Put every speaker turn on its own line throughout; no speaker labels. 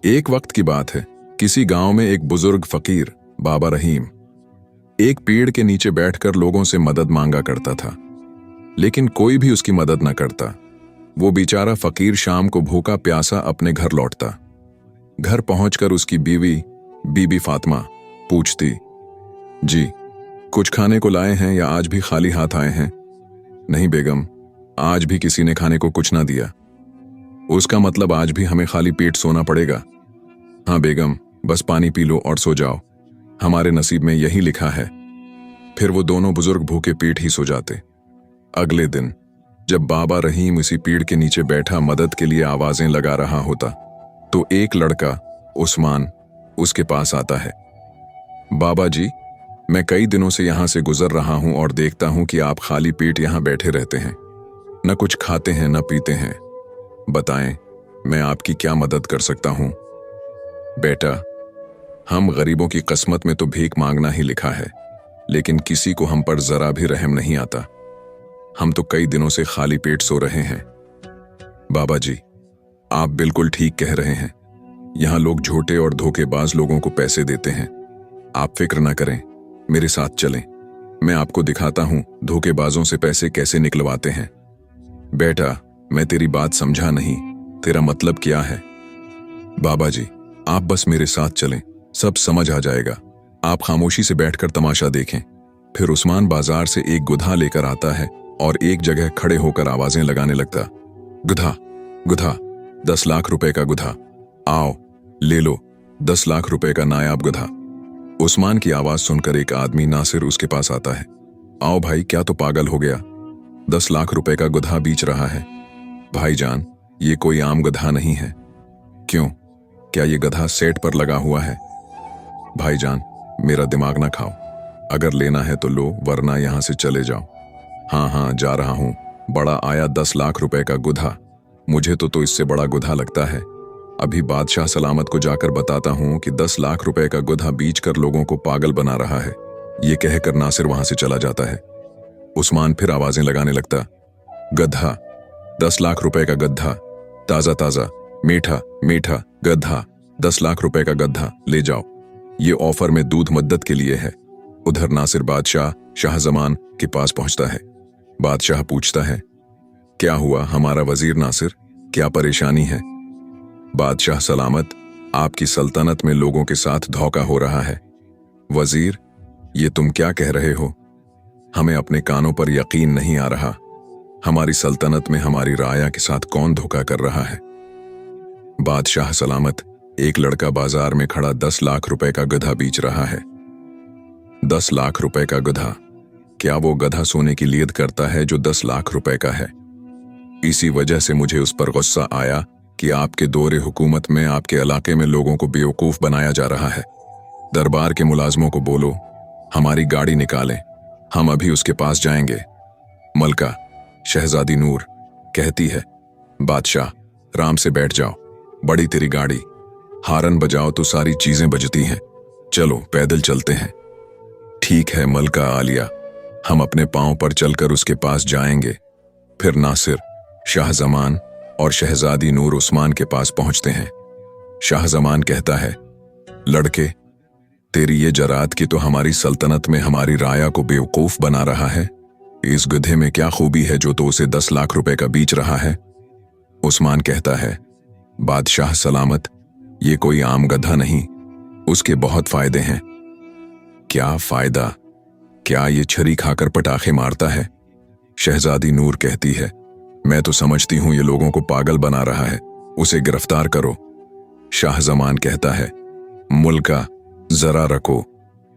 एक वक्त की बात है। किसी गांव में एक बुजुर्ग फकीर बाबा रहीम एक पेड़ के नीचे बैठकर लोगों से मदद मांगा करता था, लेकिन कोई भी उसकी मदद न करता। वो बेचारा फकीर शाम को भूखा प्यासा अपने घर लौटता। घर पहुंचकर उसकी बीवी बीबी फातिमा पूछती, जी कुछ खाने को लाए हैं या आज भी खाली हाथ आए हैं? नहीं बेगम, आज भी किसी ने खाने को कुछ ना दिया। उसका मतलब आज भी हमें खाली पेट सोना पड़ेगा? हाँ बेगम, बस पानी पी लो और सो जाओ, हमारे नसीब में यही लिखा है। फिर वो दोनों बुजुर्ग भूखे पेट ही सो जाते। अगले दिन जब बाबा रहीम इसी पेड़ के नीचे बैठा मदद के लिए आवाजें लगा रहा होता, तो एक लड़का उस्मान उसके पास आता है। बाबा जी, मैं कई दिनों से यहां से गुजर रहा हूं और देखता हूं कि आप खाली पेट यहां बैठे रहते हैं, न कुछ खाते हैं न पीते हैं। बताएं, मैं आपकी क्या मदद कर सकता हूं? बेटा, हम गरीबों की किस्मत में तो भीख मांगना ही लिखा है, लेकिन किसी को हम पर जरा भी रहम नहीं आता। हम तो कई दिनों से खाली पेट सो रहे हैं। बाबा जी, आप बिल्कुल ठीक कह रहे हैं। यहां लोग झूठे और धोखेबाज लोगों को पैसे देते हैं। आप फिक्र ना करें, मेरे साथ चलें, मैं आपको दिखाता हूं धोखेबाजों से पैसे कैसे निकलवाते हैं। बेटा, मैं तेरी बात समझा नहीं, तेरा मतलब क्या है? बाबा जी, आप बस मेरे साथ चलें, सब समझ आ जाएगा। आप खामोशी से बैठकर तमाशा देखें। फिर उस्मान बाजार से एक गुधा लेकर आता है और एक जगह खड़े होकर आवाजें लगाने लगता। गुधा, गुधा, 10 लाख रुपए का गुधा, आओ ले लो 10 लाख रुपए का नायाब गुधा। उस्मान की आवाज सुनकर एक आदमी नासिर उसके पास आता है। आओ भाई, क्या तो पागल हो गया? 10 लाख रुपए का गुधा बेच रहा है। भाईजान, ये कोई आम गधा नहीं है। क्यों, क्या ये गधा सेट पर लगा हुआ है? भाईजान, मेरा दिमाग ना खाओ, अगर लेना है तो लो, वरना यहां से चले जाओ। हाँ हाँ, जा रहा हूं। बड़ा आया 10 लाख रुपए का गुधा, मुझे तो इससे बड़ा गुधा लगता है। अभी बादशाह सलामत को जाकर बताता हूं कि 10 लाख रुपए का गुधा बीच कर लोगों को पागल बना रहा है। ये कहकर नासिर वहां से चला जाता है। उस्मान फिर आवाजें लगाने लगता। गधा, 10 लाख रुपए का गधा, ताजा ताजा, मीठा मीठा गधा, 10 लाख रुपए का गधा ले जाओ, ये ऑफर में दूध मद्दत के लिए है। उधर नासिर बादशाह शाहजमान के पास पहुंचता है। बादशाह पूछता है, क्या हुआ हमारा वजीर नासिर, क्या परेशानी है? बादशाह सलामत, आपकी सल्तनत में लोगों के साथ धोखा हो रहा है। वजीर, ये तुम क्या कह रहे हो? हमें अपने कानों पर यकीन नहीं आ रहा। हमारी सल्तनत में हमारी राया के साथ कौन धोखा कर रहा है? बादशाह सलामत, एक लड़का बाजार में खड़ा 10 लाख रुपए का गधा बेच रहा है। 10 लाख रुपए का गधा? क्या वो गधा सोने की लीद करता है जो 10 लाख रुपए का है? इसी वजह से मुझे उस पर गुस्सा आया कि आपके दौरे हुकूमत में आपके इलाके में लोगों को बेवकूफ बनाया जा रहा है। दरबार के मुलाजमों को बोलो, हमारी गाड़ी निकालें, हम अभी उसके पास जाएंगे। मलका शहजादी नूर कहती है, बादशाह राम से बैठ जाओ, बड़ी तेरी गाड़ी, हारन बजाओ तो सारी चीजें बजती हैं, चलो पैदल चलते हैं। ठीक है मलका आलिया, हम अपने पांव पर चलकर उसके पास जाएंगे। फिर नासिर, शाहजमान और शहजादी नूर उस्मान के पास पहुंचते हैं। शाहजमान कहता है, लड़के, तेरी ये जरात की तो हमारी सल्तनत में हमारी राया को बेवकूफ बना रहा है। इस गधे में क्या खूबी है जो तो उसे 10 लाख रुपए का बेच रहा है? उस्मान कहता है, बादशाह सलामत, ये कोई आम गधा नहीं, उसके बहुत फायदे हैं। क्या फायदा? क्या ये छरी खाकर पटाखे मारता है? शहजादी नूर कहती है, मैं तो समझती हूं ये लोगों को पागल बना रहा है, उसे गिरफ्तार करो। शाहजमान कहता है, मुल्का जरा रखो,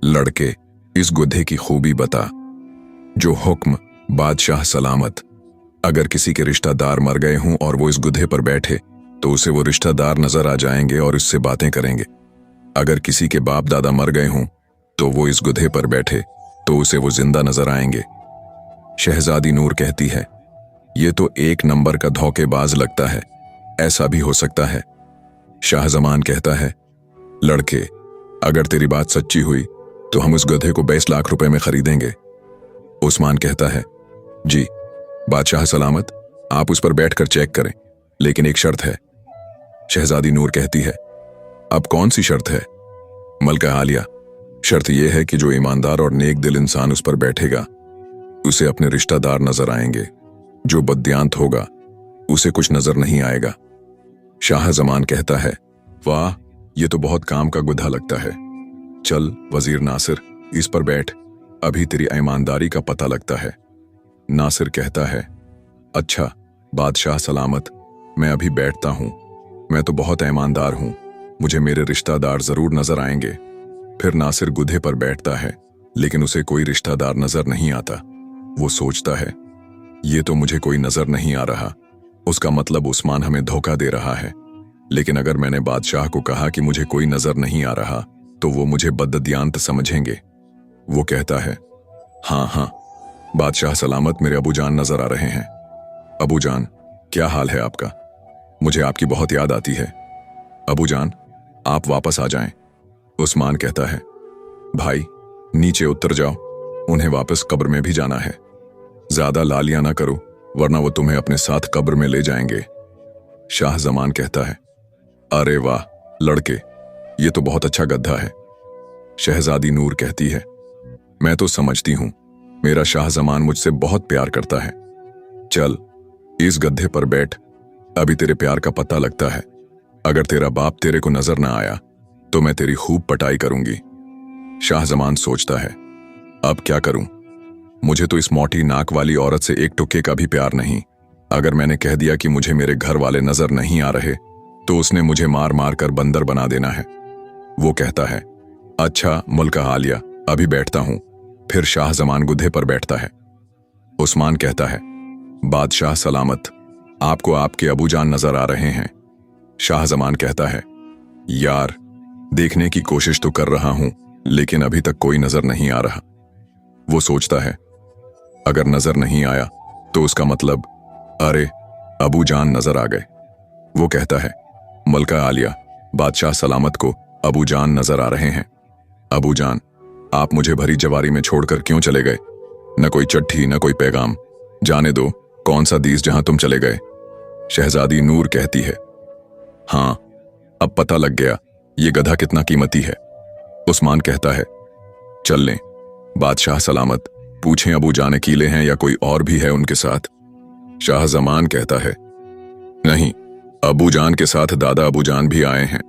लड़के इस गुधे की खूबी बता। जो हुक्म बादशाह सलामत। अगर किसी के रिश्तेदार मर गए हों और वो इस गुधे पर बैठे तो उसे वो रिश्तेदार नजर आ जाएंगे और इससे बातें करेंगे। अगर किसी के बाप दादा मर गए हों तो वो इस गुधे पर बैठे तो उसे वो जिंदा नजर आएंगे। शहजादी नूर कहती है, ये तो एक नंबर का धोखेबाज लगता है, ऐसा भी हो सकता है। शाहजमान कहता है, लड़के अगर तेरी बात सच्ची हुई तो हम उस गधे को 22 लाख रुपए में खरीदेंगे। उस्मान कहता है, जी बादशाह सलामत, आप उस पर बैठकर चेक करें, लेकिन एक शर्त है। शहजादी नूर कहती है, अब कौन सी शर्त है? मलका आलिया, शर्त यह है कि जो ईमानदार और नेक दिल इंसान उस पर बैठेगा उसे अपने रिश्तेदार नजर आएंगे, जो बद्दियांत होगा उसे कुछ नजर नहीं आएगा। शाह जमान कहता है, वाह, ये तो बहुत काम का गुधा लगता है। चल वजीर नासिर, इस पर बैठ, अभी तेरी ईमानदारी का पता लगता है। नासिर कहता है, अच्छा बादशाह सलामत, मैं अभी बैठता हूं, मैं तो बहुत ईमानदार हूं, मुझे मेरे रिश्तेदार जरूर नजर आएंगे। फिर नासिर गुधे पर बैठता है, लेकिन उसे कोई रिश्तेदार नजर नहीं आता। वो सोचता है, ये तो मुझे कोई नजर नहीं आ रहा, उसका मतलब उस्मान हमें धोखा दे रहा है। लेकिन अगर मैंने बादशाह को कहा कि मुझे कोई नजर नहीं आ रहा तो वो मुझे बद्दियांत समझेंगे। वो कहता है, हाँ हाँ बादशाह सलामत, मेरे अबू जान नजर आ रहे हैं। अबू जान, क्या हाल है आपका? मुझे आपकी बहुत याद आती है। अबू जान, आप वापस आ जाएं। उस्मान कहता है, भाई नीचे उतर जाओ, उन्हें वापस कब्र में भी जाना है। ज्यादा लालियां ना करो, वरना वो तुम्हें अपने साथ कब्र में ले जाएंगे। शाह जमान कहता है, अरे वाह लड़के, ये तो बहुत अच्छा गधा है। शहजादी नूर कहती है, मैं तो समझती हूं मेरा शाह जमान मुझसे बहुत प्यार करता है। चल इस गधे पर बैठ, अभी तेरे प्यार का पता लगता है। अगर तेरा बाप तेरे को नजर ना आया तो मैं तेरी खूब पटाई करूंगी। शाह जमान सोचता है, अब क्या करूं? मुझे तो इस मोटी नाक वाली औरत से एक टुक्के का भी प्यार नहीं। अगर मैंने कह दिया कि मुझे मेरे घर वाले नजर नहीं आ रहे तो उसने मुझे मार मार कर बंदर बना देना है। वो कहता है, अच्छा मुल्का आलिया, अभी बैठता हूं। फिर शाह जमान गुधे पर बैठता है। उस्मान कहता है, बादशाह सलामत, आपको आपके अबू जान नजर आ रहे हैं। शाह जमान कहता है, यार देखने की कोशिश तो कर रहा हूं, लेकिन अभी तक कोई नजर नहीं आ रहा। वो सोचता है, अगर नजर नहीं आया तो उसका मतलब अरे अबू जान नजर आ गए। वो कहता है, मलका आलिया, बादशाह सलामत को अबू जान नजर आ रहे हैं। अबू जान, आप मुझे भरी जवारी में छोड़कर क्यों चले गए? न कोई चिट्ठी न कोई पैगाम, जाने दो, कौन सा दीस जहां तुम चले गए। शहजादी नूर कहती है, हाँ अब पता लग गया ये गधा कितना कीमती है। उस्मान कहता है, चल लें। बादशाह सलामत, पूछें अबू जान अकेले हैं या कोई और भी है उनके साथ। शाह जमान कहता है, नहीं, अबू जान के साथ दादा अबू जान भी आए हैं।